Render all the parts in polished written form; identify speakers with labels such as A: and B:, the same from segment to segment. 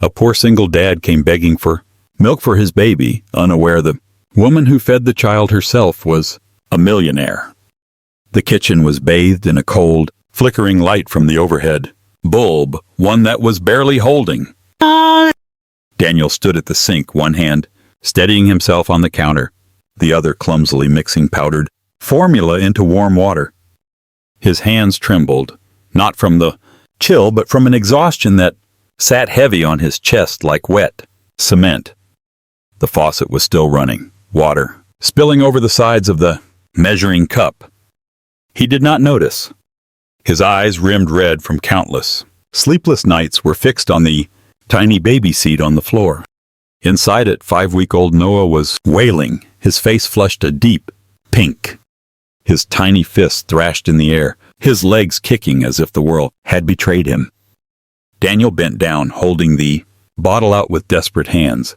A: A poor single dad came begging for milk for his baby, unaware the woman who fed the child herself was a millionaire. The kitchen was bathed in a cold, flickering light from the overhead bulb, one that was barely holding. Daniel stood at the sink, one hand steadying himself on the counter, the other clumsily mixing powdered formula into warm water. His hands trembled, not from the chill, but from an exhaustion that sat heavy on his chest like wet cement. The faucet was still running, water spilling over the sides of the measuring cup. He did not notice. His eyes, rimmed red from countless sleepless nights, were fixed on the tiny baby seat on the floor. Inside it, 5-week-old Noah was wailing, his face flushed a deep pink. His tiny fists thrashed in the air, his legs kicking as if the world had betrayed him. Daniel bent down, holding the bottle out with desperate hands.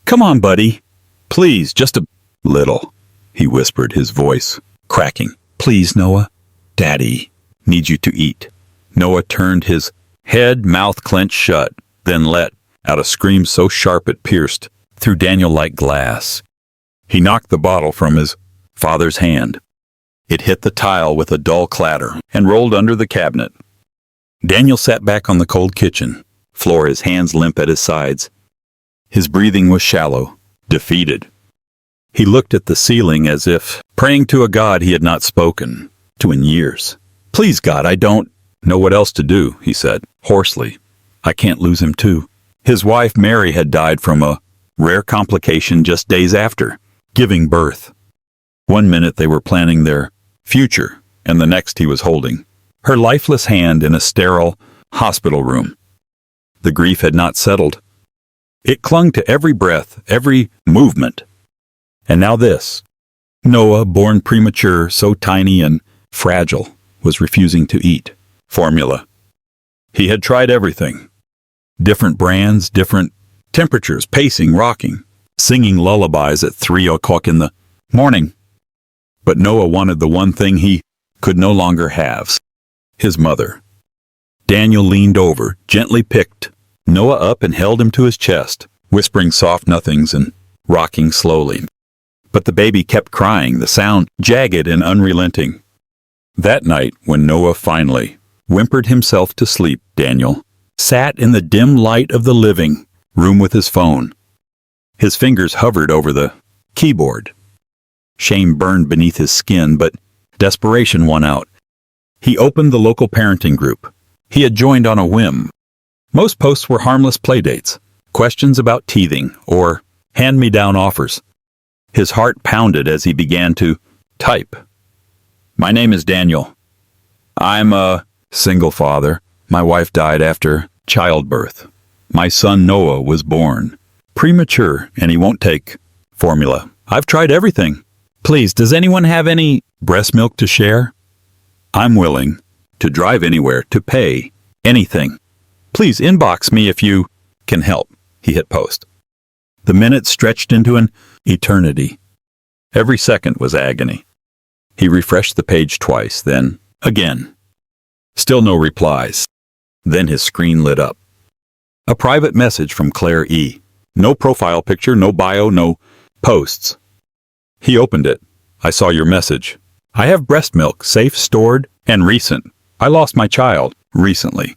A: "Come on, buddy. Please, just a little," he whispered, his voice cracking. "Please, Noah. Daddy needs you to eat." Noah turned, his head, mouth clenched shut, then let out a scream so sharp it pierced through Daniel like glass. He knocked the bottle from his father's hand. It hit the tile with a dull clatter and rolled under the cabinet. Daniel sat back on the cold kitchen floor, his hands limp at his sides. His breathing was shallow, defeated. He looked at the ceiling as if praying to a God he had not spoken to in years. "Please, God, I don't know what else to do," he said, hoarsely. "I can't lose him too." His wife, Mary, had died from a rare complication just days after giving birth. One minute they were planning their future, and the next he was holding her lifeless hand in a sterile hospital room. The grief had not settled. It clung to every breath, every movement. And now this. Noah, born premature, so tiny and fragile, was refusing to eat formula. He had tried everything. Different brands, different temperatures, pacing, rocking, singing lullabies at 3 o'clock in the morning. But Noah wanted the one thing he could no longer have: his mother. Daniel leaned over, gently picked Noah up and held him to his chest, whispering soft nothings and rocking slowly. But the baby kept crying, the sound jagged and unrelenting. That night, when Noah finally whimpered himself to sleep, Daniel sat in the dim light of the living room with his phone. His fingers hovered over the keyboard. Shame burned beneath his skin, but desperation won out. He opened the local parenting group he had joined on a whim. Most posts were harmless playdates, questions about teething, or hand-me-down offers. His heart pounded as he began to type. "My name is Daniel. I'm a single father. My wife died after childbirth. My son Noah was born premature, and he won't take formula. I've tried everything. Please, does anyone have any breast milk to share? I'm willing to drive anywhere, to pay anything. Please inbox me if you can help." He hit post. The minutes stretched into an eternity. Every second was agony. He refreshed the page twice, then again. Still no replies. Then his screen lit up. A private message from Claire E. No profile picture, no bio, no posts. He opened it. "I saw your message. I have breast milk, safe, stored, and recent. I lost my child recently.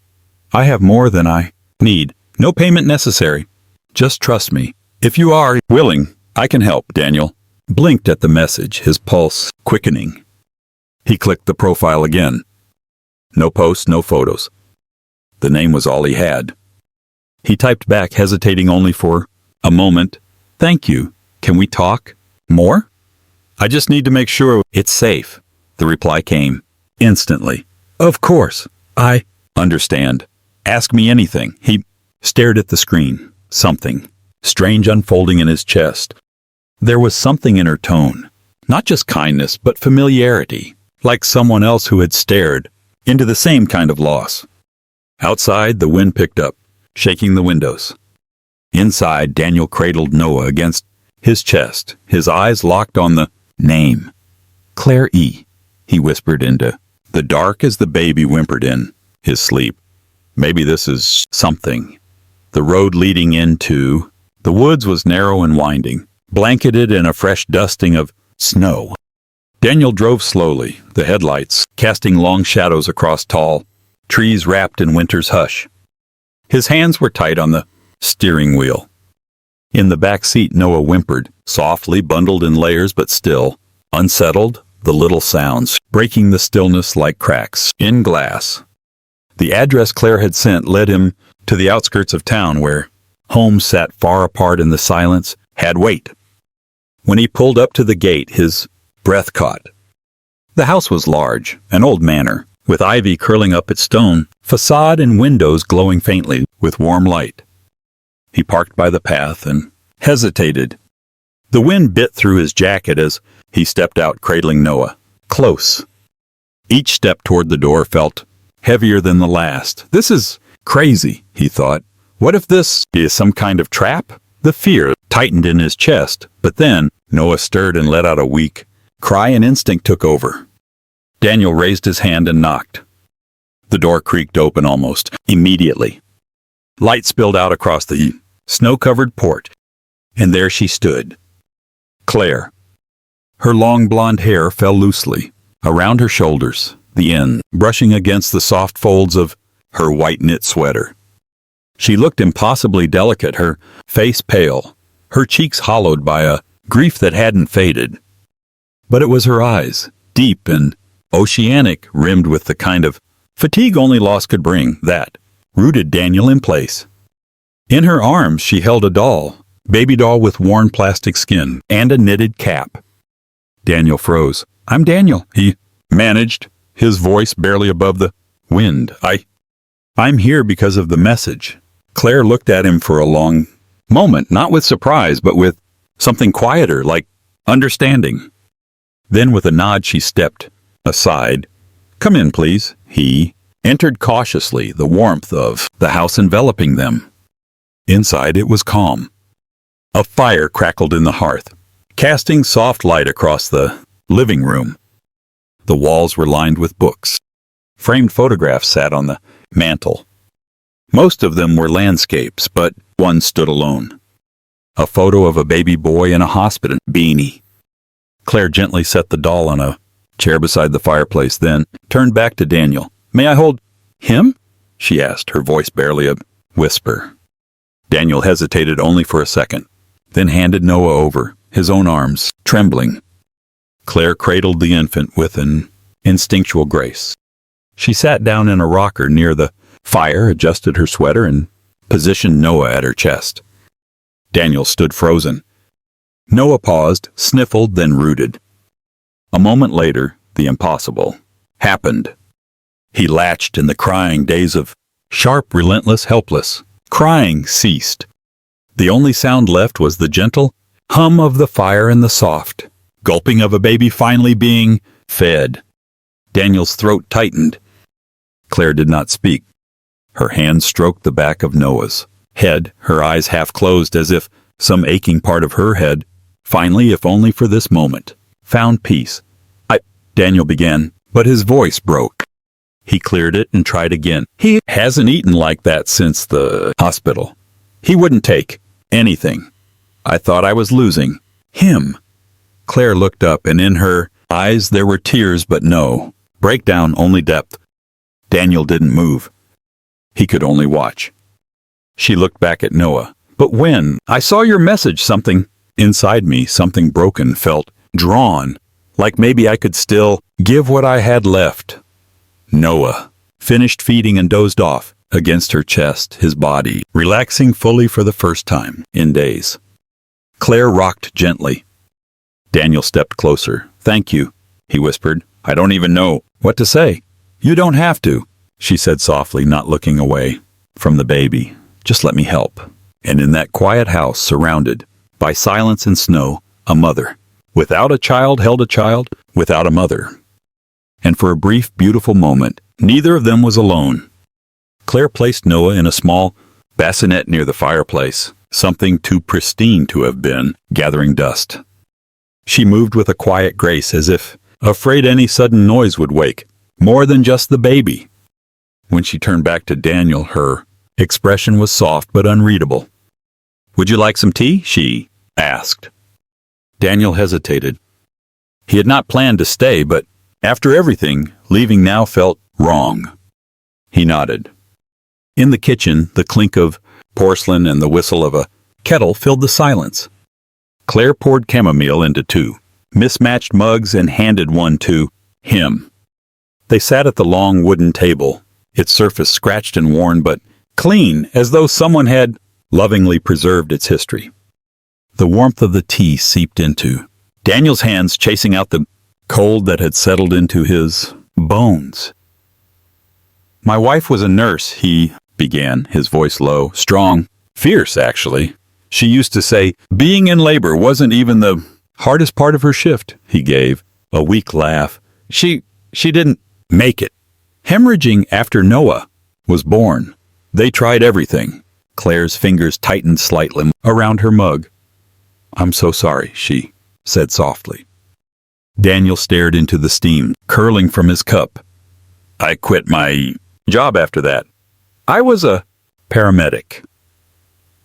A: I have more than I need. No payment necessary. Just trust me. If you are willing, I can help." Daniel blinked at the message, his pulse quickening. He clicked the profile again. No posts, no photos. The name was all he had. He typed back, hesitating only for a moment. "Thank you. Can we talk more? I just need to make sure it's safe." The reply came instantly. "Of course. I understand. Ask me anything." He stared at the screen, something strange unfolding in his chest. There was something in her tone, not just kindness, but familiarity, like someone else who had stared into the same kind of loss. Outside, the wind picked up, shaking the windows. Inside, Daniel cradled Noah against his chest, his eyes locked on the name. "Claire E.," he whispered into the dark as the baby whimpered in his sleep. Maybe this is something The road leading into the woods was narrow and winding, blanketed in a fresh dusting of snow. Daniel drove slowly, the headlights casting long shadows across tall trees wrapped in winter's hush. His hands were tight on the steering wheel. In the back seat, Noah whimpered, softly bundled in layers but still unsettled, the little sounds breaking the stillness like cracks in glass. The address Claire had sent led him to the outskirts of town where homes sat far apart in the silence, had weight. When he pulled up to the gate, his breath caught. The house was large, an old manor, with ivy curling up its stone facade and windows glowing faintly with warm light. He parked by the path and hesitated. The wind bit through his jacket as he stepped out, cradling Noah close. Each step toward the door felt heavier than the last. This is crazy, he thought. What if this is some kind of trap? The fear tightened in his chest, but then Noah stirred and let out a weak cry, and instinct took over. Daniel raised his hand and knocked. The door creaked open almost immediately. Light spilled out across the snow-covered porch, and there she stood, Claire. Her long blonde hair fell loosely around her shoulders, the end brushing against the soft folds of her white knit sweater. She looked impossibly delicate, her face pale, her cheeks hollowed by a grief that hadn't faded. But it was her eyes, deep and oceanic, rimmed with the kind of fatigue only loss could bring, that rooted Daniel in place. In her arms she held a doll, baby doll with worn plastic skin and a knitted cap. Daniel froze. "I'm Daniel," he managed, his voice barely above the wind. I'm here because of the message." Claire looked at him for a long moment, not with surprise, but with something quieter, like understanding. Then with a nod she stepped aside. "Come in, please." He entered cautiously, the warmth of the house enveloping them. Inside it was calm. A fire crackled in the hearth, casting soft light across the living room. The walls were lined with books. Framed photographs sat on the mantel. Most of them were landscapes, but one stood alone. A photo of a baby boy in a hospital beanie. Claire gently set the doll on a chair beside the fireplace, then turned back to Daniel. "May I hold him?" she asked, her voice barely a whisper. Daniel hesitated only for a second, then handed Noah over, his own arms trembling. Claire cradled the infant with an instinctual grace. She sat down in a rocker near the fire, adjusted her sweater, and positioned Noah at her chest. Daniel stood frozen. Noah paused, sniffled, then rooted. A moment later, the impossible happened. He latched, and the crying, days of sharp, relentless, helpless crying ceased. The only sound left was the gentle hum of the fire and the soft gulping of a baby finally being fed. Daniel's throat tightened. Claire did not speak. Her hand stroked the back of Noah's head, her eyes half closed as if some aching part of her head, finally, if only for this moment, found peace. Daniel began, but his voice broke. He cleared it and tried again. "He hasn't eaten like that since the hospital. He wouldn't take anything. I thought I was losing him." Claire looked up, and in her eyes there were tears, but no breakdown, only depth. Daniel didn't move. He could only watch. She looked back at Noah. "But when I saw your message, something inside me, something broken, felt drawn, like maybe I could still give what I had left." Noah finished feeding and dozed off against her chest, his body relaxing fully for the first time in days. Claire rocked gently. Daniel stepped closer. "Thank you," he whispered. "I don't even know what to say." "You don't have to," she said softly, not looking away from the baby. "Just let me help." And in that quiet house, surrounded by silence and snow, a mother without a child held a child without a mother. And for a brief, beautiful moment, neither of them was alone. Claire placed Noah in a small bassinet near the fireplace, something too pristine to have been gathering dust. She moved with a quiet grace, as if afraid any sudden noise would wake more than just the baby. When she turned back to Daniel, her expression was soft but unreadable. "Would you like some tea?" she asked. Daniel hesitated. He had not planned to stay, but after everything, leaving now felt wrong. He nodded. In the kitchen, the clink of porcelain and the whistle of a kettle filled the silence. Claire poured chamomile into 2 mismatched mugs and handed one to him. They sat at the long wooden table, its surface scratched and worn but clean, as though someone had lovingly preserved its history. The warmth of the tea seeped into Daniel's hands, chasing out the cold that had settled into his bones. "My wife was a nurse," he began, his voice low, strong, fierce actually. "She used to say being in labor wasn't even the hardest part of her shift." He gave a weak laugh. She didn't make it. Hemorrhaging after Noah was born. They tried everything." Claire's fingers tightened slightly around her mug. "I'm so sorry," she said softly. Daniel stared into the steam curling from his cup. "I quit my job after that. I was a paramedic.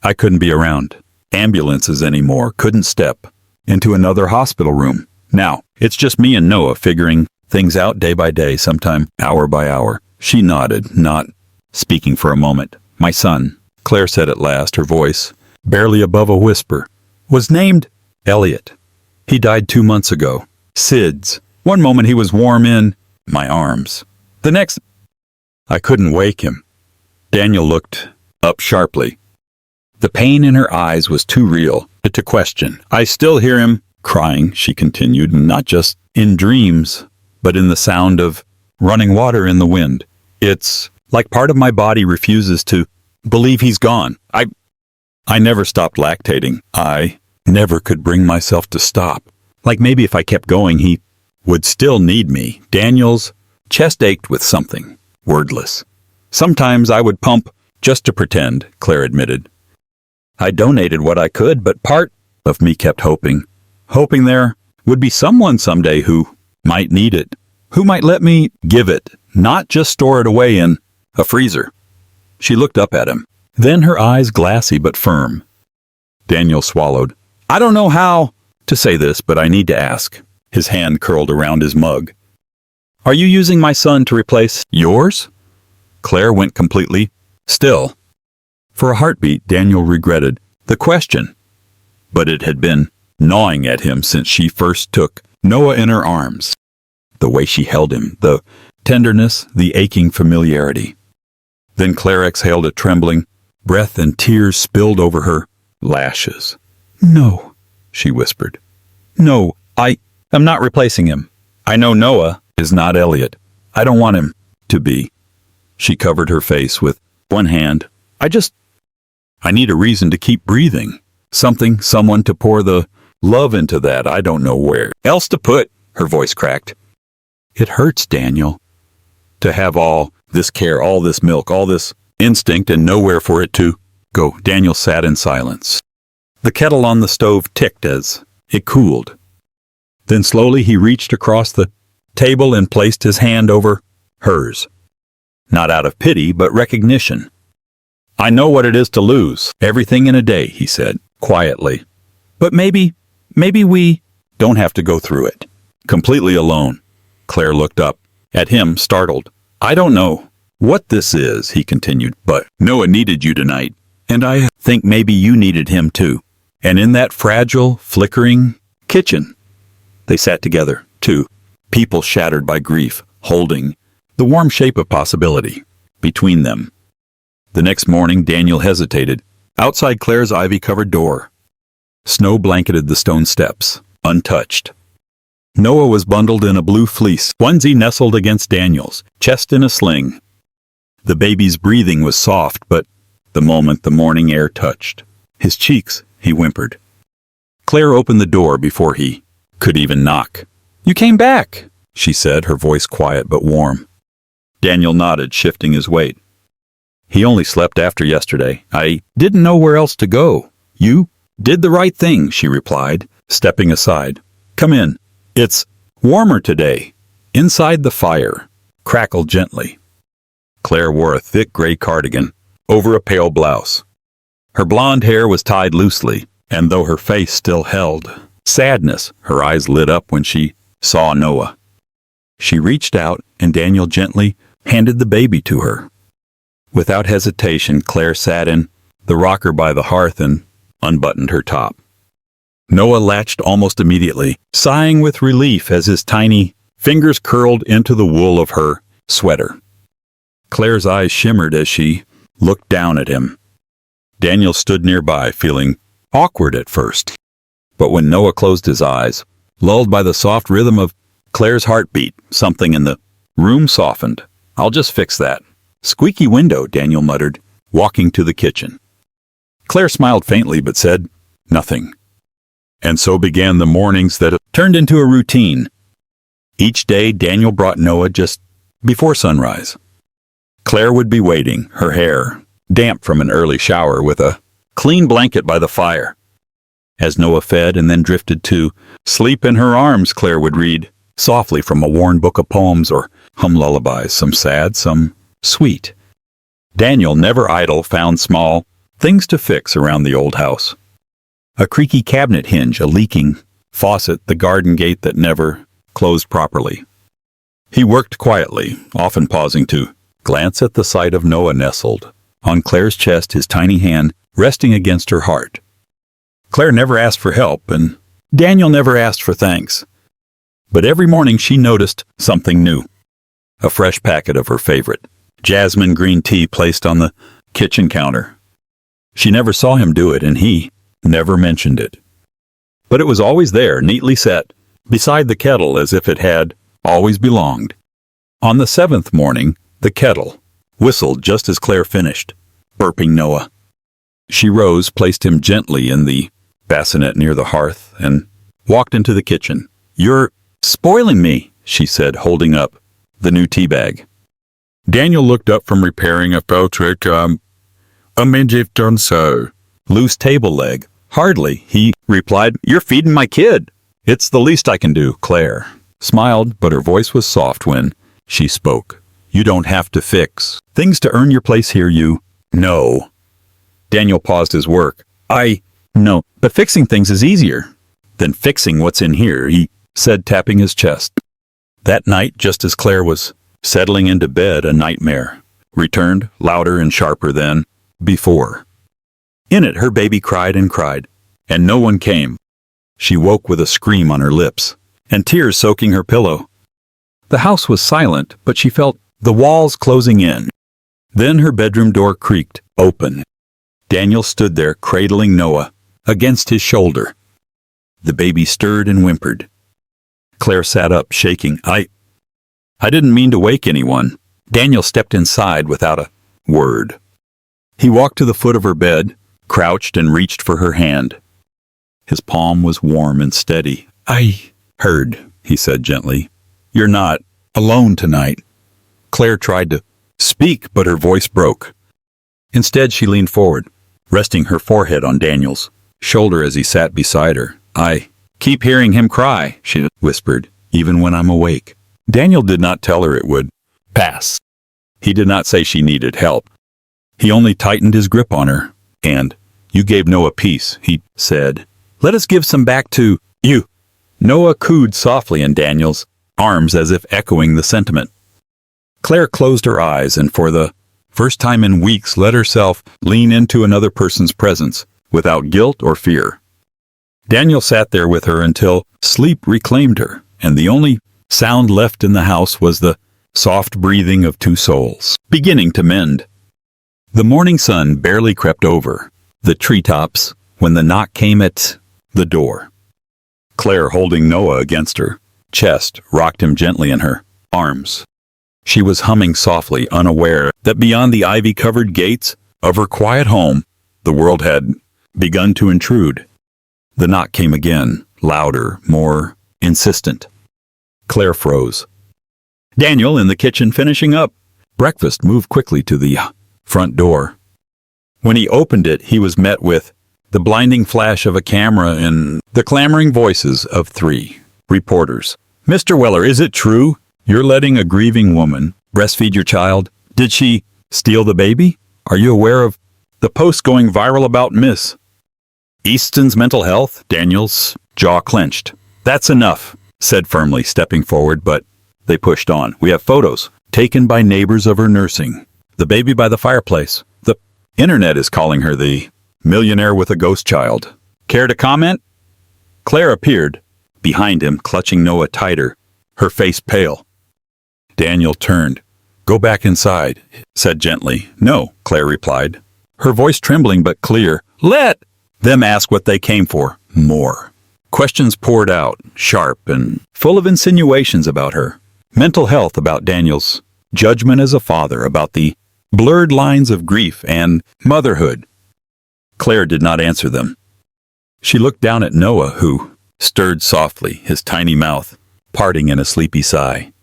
A: I couldn't be around ambulances anymore, couldn't step into another hospital room. Now, it's just me and Noah figuring things out day by day, sometime hour by hour." She nodded, not speaking for a moment. "My son," Claire said at last, her voice barely above a whisper, "was named Elliot. He died 2 months ago. SIDS. One moment he was warm in my arms. The next, I couldn't wake him." Daniel looked up sharply. The pain in her eyes was too real to question. "I still hear him crying," she continued, "not just in dreams, but in the sound of running water in the wind. It's like part of my body refuses to believe he's gone. I never stopped lactating. I never could bring myself to stop. Like maybe if I kept going, he would still need me." Daniel's chest ached with something, wordless. "Sometimes I would pump just to pretend," Claire admitted. "I donated what I could, but part of me kept hoping there would be someone someday who might need it, who might let me give it, not just store it away in a freezer." She looked up at him, then her eyes glassy but firm. Daniel swallowed. "I don't know how to say this, but I need to ask." His hand curled around his mug. "Are you using my son to replace yours?" Claire went completely still. For a heartbeat, Daniel regretted the question, but it had been gnawing at him since she first took Noah in her arms. The way she held him, the tenderness, the aching familiarity. Then Claire exhaled a trembling breath and tears spilled over her lashes. "No," she whispered. "No, I am not replacing him. I know Noah is not Elliot. I don't want him to be." She covered her face with one hand. I need a reason to keep breathing. Something, someone to pour the love into that I don't know where else to put." Her voice cracked. "It hurts, Daniel, to have all this care, all this milk, all this instinct, and nowhere for it to go." Daniel sat in silence. The kettle on the stove ticked as it cooled. Then slowly he reached across the table and placed his hand over hers. Not out of pity, but recognition. "I know what it is to lose everything in a day," he said, quietly. "But maybe we don't have to go through it completely alone." Claire looked up at him, startled. "I don't know what this is," he continued, "but Noah needed you tonight, and I think maybe you needed him too." And in that fragile, flickering kitchen, they sat together, 2 people shattered by grief, holding the warm shape of possibility between them. The next morning, Daniel hesitated. Outside Claire's ivy-covered door, snow blanketed the stone steps, untouched. Noah was bundled in a blue fleece onesie nestled against Daniel's chest in a sling. The baby's breathing was soft, but the moment the morning air touched his cheeks, he whimpered. Claire opened the door before he could even knock. "You came back," she said, her voice quiet but warm. Daniel nodded, shifting his weight. "He only slept after yesterday. I didn't know where else to go." "You did the right thing," she replied, stepping aside. "Come in. It's warmer today." Inside the fire crackled gently. Claire wore a thick gray cardigan, over a pale blouse. Her blonde hair was tied loosely, and though her face still held sadness, her eyes lit up when she saw Noah. She reached out, and Daniel gently handed the baby to her. Without hesitation, Claire sat in the rocker by the hearth and unbuttoned her top. Noah latched almost immediately, sighing with relief as his tiny fingers curled into the wool of her sweater. Claire's eyes shimmered as she looked down at him. Daniel stood nearby, feeling awkward at first. But when Noah closed his eyes, lulled by the soft rhythm of Claire's heartbeat, something in the room softened. "I'll just fix that." "Squeaky window," Daniel muttered, walking to the kitchen. Claire smiled faintly but said nothing. And so began the mornings that turned into a routine. Each day, Daniel brought Noah just before sunrise. Claire would be waiting, her hair damp from an early shower, with a clean blanket by the fire. As Noah fed and then drifted to sleep in her arms, Claire would read softly from a worn book of poems or hum lullabies, some sad, some sweet. Daniel, never idle, found small things to fix around the old house. A creaky cabinet hinge, a leaking faucet, the garden gate that never closed properly. He worked quietly, often pausing to glance at the sight of Noah nestled on Claire's chest, his tiny hand resting against her heart. Claire never asked for help, and Daniel never asked for thanks. But every morning she noticed something new. A fresh packet of her favorite jasmine green tea placed on the kitchen counter. She never saw him do it, and he never mentioned it. But it was always there, neatly set, beside the kettle as if it had always belonged. On the 7th morning, the kettle whistled just as Claire finished burping Noah. She rose, placed him gently in the bassinet near the hearth, and walked into the kitchen. "You're spoiling me," she said, holding up the new tea bag. Daniel looked up from repairing a fell trick. I mean, you've done so. Loose table leg. "Hardly," he replied. "You're feeding my kid." "It's the least I can do," Claire smiled, but her voice was soft when she spoke. "You don't have to fix things to earn your place here, you know." Daniel paused his work. "I know, but fixing things is easier than fixing what's in here," he said, tapping his chest. That night, just as Claire was settling into bed, a nightmare returned, louder and sharper than before. In it, her baby cried and cried, and no one came. She woke with a scream on her lips, and tears soaking her pillow. The house was silent, but she felt the walls closing in. Then her bedroom door creaked open. Daniel stood there, cradling Noah against his shoulder. The baby stirred and whimpered. Claire sat up, shaking. I didn't mean to wake anyone." Daniel stepped inside without a word. He walked to the foot of her bed, crouched and reached for her hand. His palm was warm and steady. "I heard," he said gently. "You're not alone tonight." Claire tried to speak, but her voice broke. Instead, she leaned forward, resting her forehead on Daniel's shoulder as he sat beside her. "I keep hearing him cry," she whispered, "even when I'm awake." Daniel did not tell her it would pass. He did not say she needed help. He only tightened his grip on her. "And you gave Noah peace," he said. "Let us give some back to you." Noah cooed softly in Daniel's arms as if echoing the sentiment. Claire closed her eyes and for the first time in weeks let herself lean into another person's presence without guilt or fear. Daniel sat there with her until sleep reclaimed her, and the only sound left in the house was the soft breathing of two souls beginning to mend. The morning sun barely crept over the treetops when the knock came at the door. Claire, holding Noah against her chest, rocked him gently in her arms. She was humming softly, unaware that beyond the ivy-covered gates of her quiet home, the world had begun to intrude. The knock came again, louder, more insistent. Claire froze. Daniel, in the kitchen finishing up breakfast, moved quickly to the front door. When he opened it, he was met with the blinding flash of a camera and the clamoring voices of 3 reporters. "Mr. Weller, is it true you're letting a grieving woman breastfeed your child? Did she steal the baby? Are you aware of the post going viral about Miss Easton's mental health? Daniel's jaw clenched. That's enough, said firmly, stepping forward, but they pushed on. We have photos taken by neighbors of her nursing the baby by the fireplace. The internet is calling her the millionaire with a ghost child. Care to comment? Claire appeared behind him, clutching Noah tighter, her face pale. Daniel turned. Go back inside, said gently. No, Claire replied, her voice trembling but clear. Let them ask what they came for. More. Questions poured out, sharp and full of insinuations about her mental health, about Daniel's judgment as a father, about the blurred lines of grief and motherhood. Claire did not answer them. She looked down at Noah, who stirred softly, his tiny mouth parting in a sleepy sigh.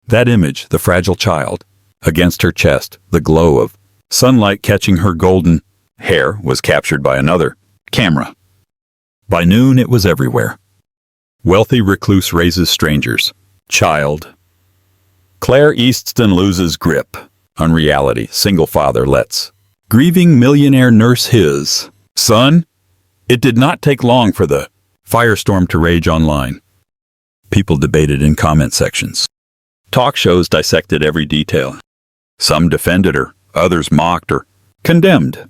A: That image, the fragile child, against her chest, the glow of sunlight catching her golden hair, was captured by another camera. By noon, it was everywhere. Wealthy recluse raises strangers. Child. Claire Easton loses grip on reality. Single father lets grieving millionaire nurse his son. It did not take long for the firestorm to rage online. People debated in comment sections. Talk shows dissected every detail. Some defended her, others mocked or condemned.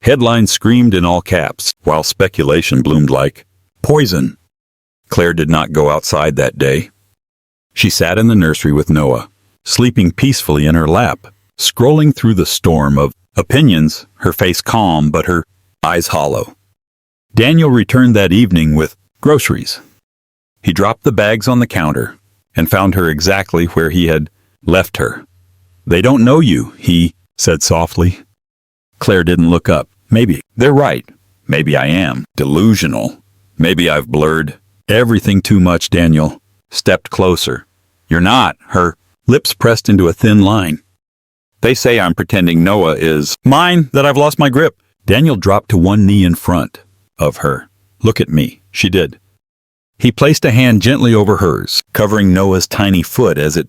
A: Headlines screamed in all caps, while speculation bloomed like poison. Claire did not go outside that day. She sat in the nursery with Noah, sleeping peacefully in her lap, scrolling through the storm of opinions, her face calm but her eyes hollow. Daniel returned that evening with groceries. He dropped the bags on the counter and found her exactly where he had left her. They don't know you, he said softly. Claire didn't look up. Maybe they're right. Maybe I am delusional. Maybe I've blurred everything too much. Daniel stepped closer. You're not. Her lips pressed into a thin line. They say I'm pretending Noah is mine, that I've lost my grip. Daniel dropped to one knee in front of her. Look at me. She did. He placed a hand gently over hers, covering Noah's tiny foot as it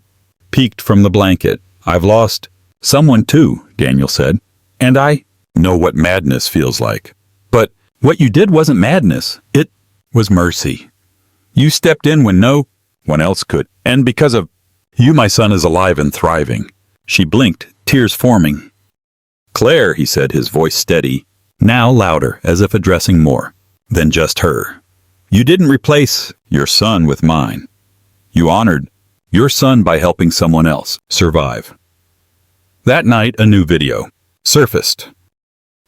A: peeked from the blanket. I've lost someone too, Daniel said. And I know what madness feels like. But what you did wasn't madness. It was mercy. You stepped in when no one else could. And because of you, my son is alive and thriving. She blinked, tears forming. Claire, he said, his voice steady, now louder, as if addressing more than just her. You didn't replace your son with mine. You honored your son by helping someone else survive. That night, a new video surfaced.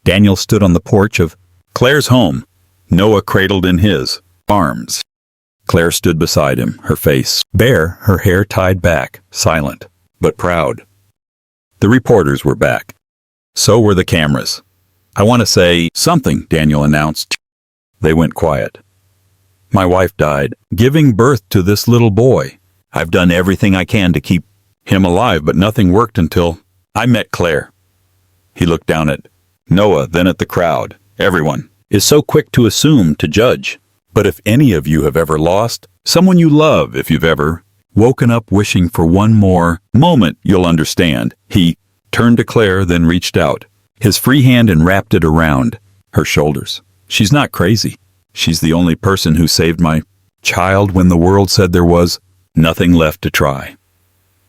A: Daniel stood on the porch of Claire's home, Noah cradled in his arms. Claire stood beside him, her face bare, her hair tied back, silent, but proud. The reporters were back. So were the cameras. I want to say something, Daniel announced. They went quiet. My wife died, giving birth to this little boy. I've done everything I can to keep him alive, but nothing worked until I met Claire. He looked down at Noah, then at the crowd. Everyone is so quick to assume, to judge. But if any of you have ever lost someone you love, if you've ever woken up wishing for one more moment, you'll understand. He turned to Claire, then reached out, his free hand, and wrapped it around her shoulders. She's not crazy. She's the only person who saved my child when the world said there was nothing left to try.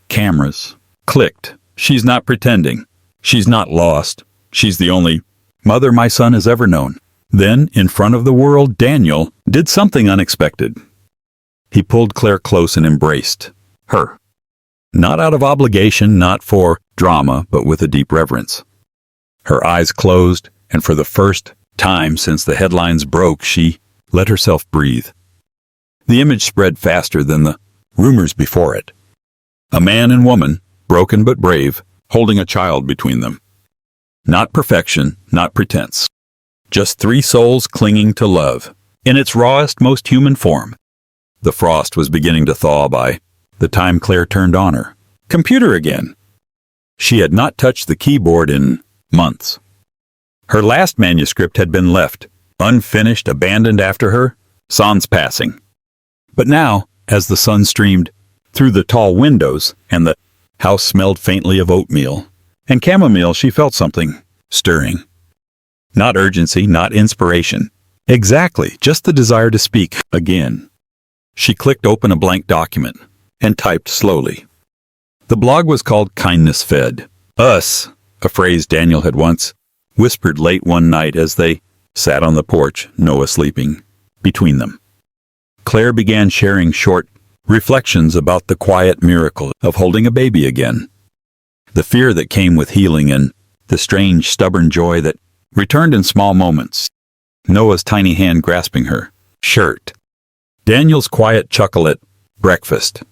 A: Cameras clicked. She's not pretending. She's not lost. She's the only mother my son has ever known. Then, in front of the world, Daniel did something unexpected. He pulled Claire close and embraced her. Not out of obligation, not for drama, but with a deep reverence. Her eyes closed, and for the first time since the headlines broke, she let herself breathe. The image spread faster than the rumors before it. A man and woman, broken but brave, holding a child between them. Not perfection, not pretense. Just three souls clinging to love, in its rawest, most human form. The frost was beginning to thaw by the time Claire turned on her computer again. She had not touched the keyboard in months. Her last manuscript had been left, unfinished, abandoned after her son's passing. But now, as the sun streamed through the tall windows and the house smelled faintly of oatmeal And chamomile, she felt something stirring. Not urgency, not inspiration. Exactly, just the desire to speak again. She clicked open a blank document and typed slowly. The blog was called Kindness Fed. Us, a phrase Daniel had once whispered late one night as they sat on the porch, Noah sleeping between them. Claire began sharing short reflections about the quiet miracle of holding a baby again. The fear that came with healing and the strange, stubborn joy that returned in small moments. Noah's tiny hand grasping her shirt. Daniel's quiet chuckle at breakfast.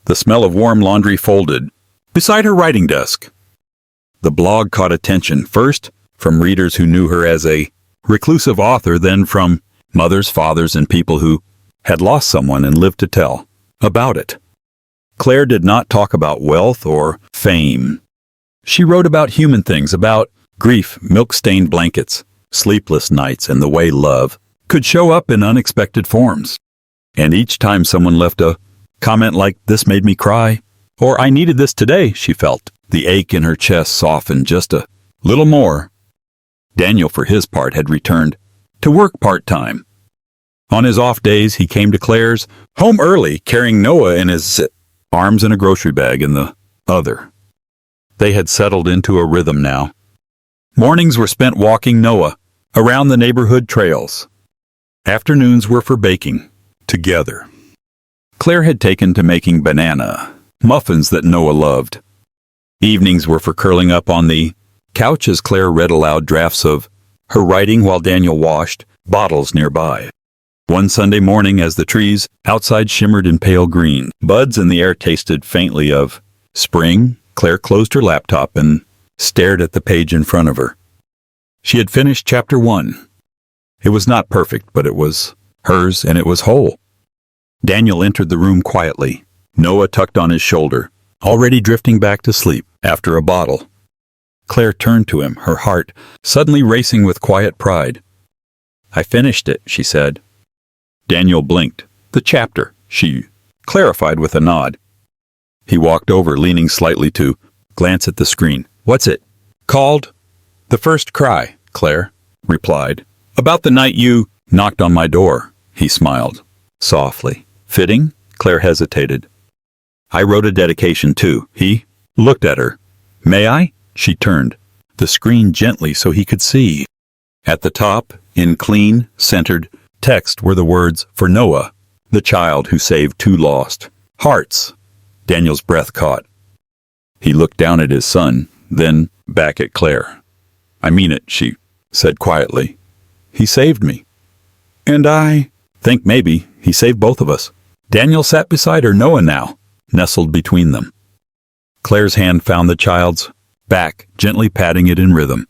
A: The smell of warm laundry folded beside her writing desk. The blog caught attention, first from readers who knew her as a reclusive author, then from mothers, fathers, and people who had lost someone and lived to tell about it. Claire did not talk about wealth or fame. She wrote about human things, about grief, milk-stained blankets, sleepless nights, and the way love could show up in unexpected forms. And each time someone left a comment like, "This made me cry," or "I needed this today," she felt the ache in her chest soften just a little more. Daniel, for his part, had returned to work part-time. On his off days, he came to Claire's home early, carrying Noah in his arms and a grocery bag in the other. They had settled into a rhythm now. Mornings were spent walking Noah around the neighborhood trails. Afternoons were for baking together. Claire had taken to making banana muffins that Noah loved. Evenings were for curling up on the couch as Claire read aloud drafts of her writing while Daniel washed bottles nearby. One Sunday morning, as the trees outside shimmered in pale green buds and the air tasted faintly of spring, Claire closed her laptop and stared at the page in front of her. She had finished chapter 1. It was not perfect, but it was hers and it was whole. Daniel entered the room quietly, Noah tucked on his shoulder, already drifting back to sleep after a bottle. Claire turned to him, her heart suddenly racing with quiet pride. "I finished it," she said. Daniel blinked. "The chapter," she clarified with a nod. He walked over, leaning slightly to glance at the screen. "What's it called?" "The First Cry," Claire replied. "About the night you knocked on my door," he smiled softly. "Fitting?" Claire hesitated. "I wrote a dedication too." He looked at her. "May I?" She turned the screen gently so he could see. At the top, in clean, centered text, were the words, "For Noah, the child who saved 2 lost hearts." Daniel's breath caught. He looked down at his son, then back at Claire. "I mean it," she said quietly. "He saved me. And I think maybe he saved both of us." Daniel sat beside her, Noah now nestled between them. Claire's hand found the child's back, gently patting it in rhythm.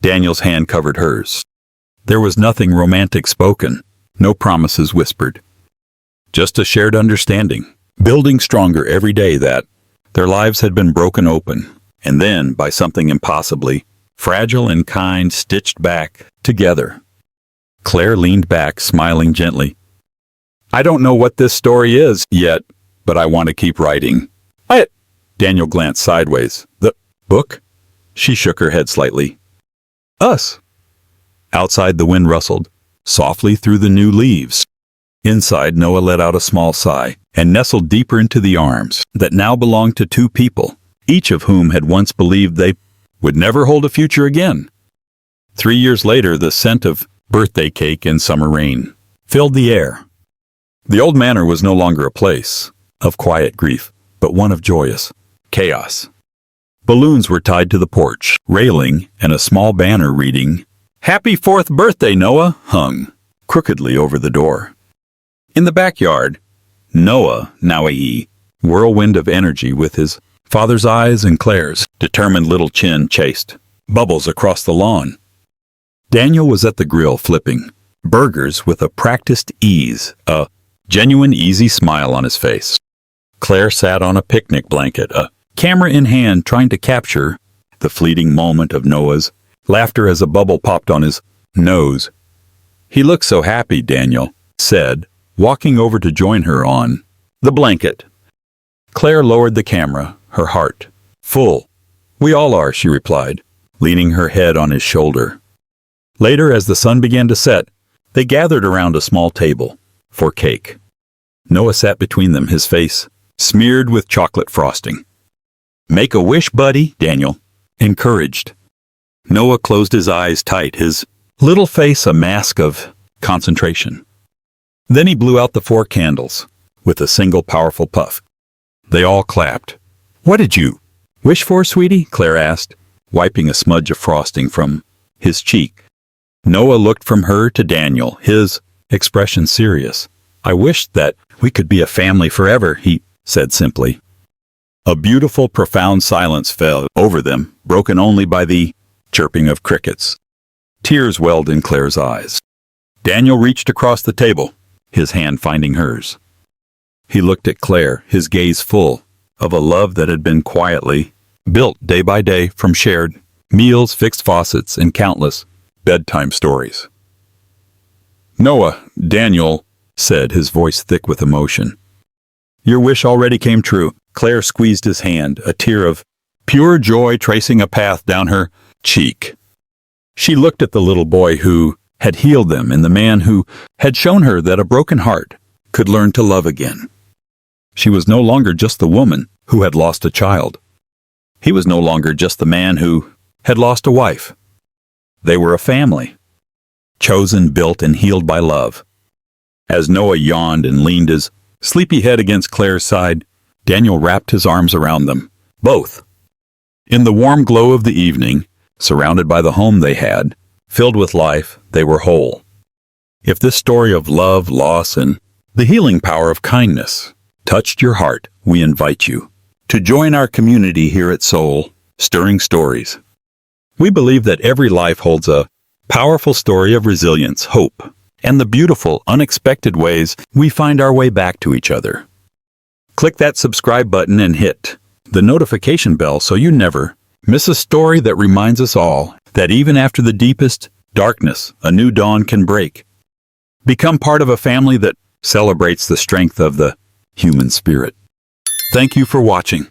A: Daniel's hand covered hers. There was nothing romantic spoken, no promises whispered. Just a shared understanding, building stronger every day that their lives had been broken open, and then, by something impossibly fragile and kind, stitched back together. Claire leaned back, smiling gently. "I don't know what this story is yet, but I want to keep writing." Daniel glanced sideways. "The book?" She shook her head slightly. "Us." Outside, the wind rustled softly through the new leaves. Inside, Noah let out a small sigh and nestled deeper into the arms that now belonged to 2 people, each of whom had once believed they would never hold a future again. 3 years later, the scent of birthday cake and summer rain filled the air. The old manor was no longer a place of quiet grief, but one of joyous chaos. Balloons were tied to the porch railing, and a small banner reading, "Happy 4th birthday, Noah," hung crookedly over the door. In the backyard, Noah, now a whirlwind of energy with his father's eyes and Claire's determined little chin chased bubbles across the lawn. Daniel was at the grill flipping burgers with a practiced ease, a genuine easy smile on his face. Claire sat on a picnic blanket, a camera in hand, trying to capture the fleeting moment of Noah's laughter as a bubble popped on his nose. "He looks so happy," Daniel said, walking over to join her on the blanket. Claire lowered the camera, her heart full We all are, she replied, leaning her head on his shoulder. Later, as the sun began to set, they gathered around a small table for cake. Noah sat between them, his face smeared with chocolate frosting. Make a wish, buddy, Daniel encouraged. Noah closed his eyes tight, his little face a mask of concentration. Then he blew out the 4 candles with a single powerful puff. They all clapped. What did you wish for, sweetie? Claire asked, wiping a smudge of frosting from his cheek. Noah looked from her to Daniel, his expression serious. I wished that we could be a family forever, he said simply. A beautiful, profound silence fell over them, broken only by the chirping of crickets. Tears welled in Claire's eyes. Daniel reached across the table, his hand finding hers. He looked at Claire, his gaze full of a love that had been quietly built day by day from shared meals, fixed faucets, and countless bedtime stories. Noah, Daniel said, his voice thick with emotion. Your wish already came true. Claire squeezed his hand, a tear of pure joy tracing a path down her cheek. She looked at the little boy who had healed them and the man who had shown her that a broken heart could learn to love again. She was no longer just the woman who had lost a child. He was no longer just the man who had lost a wife. They were a family, chosen, built, and healed by love. As Noah yawned and leaned his sleepy head against Claire's side, Daniel wrapped his arms around them, both. In the warm glow of the evening, surrounded by the home they had, filled with life, they were whole. If this story of love, loss, and the healing power of kindness touched your heart, we invite you to join our community here at Soul Stirring Stories. We believe that every life holds a powerful story of resilience, hope, and the beautiful, unexpected ways we find our way back to each other. Click that subscribe button and hit the notification bell so you never miss a story that reminds us all that even after the deepest darkness, a new dawn can break. Become part of a family that celebrates the strength of the human spirit. Thank you for watching.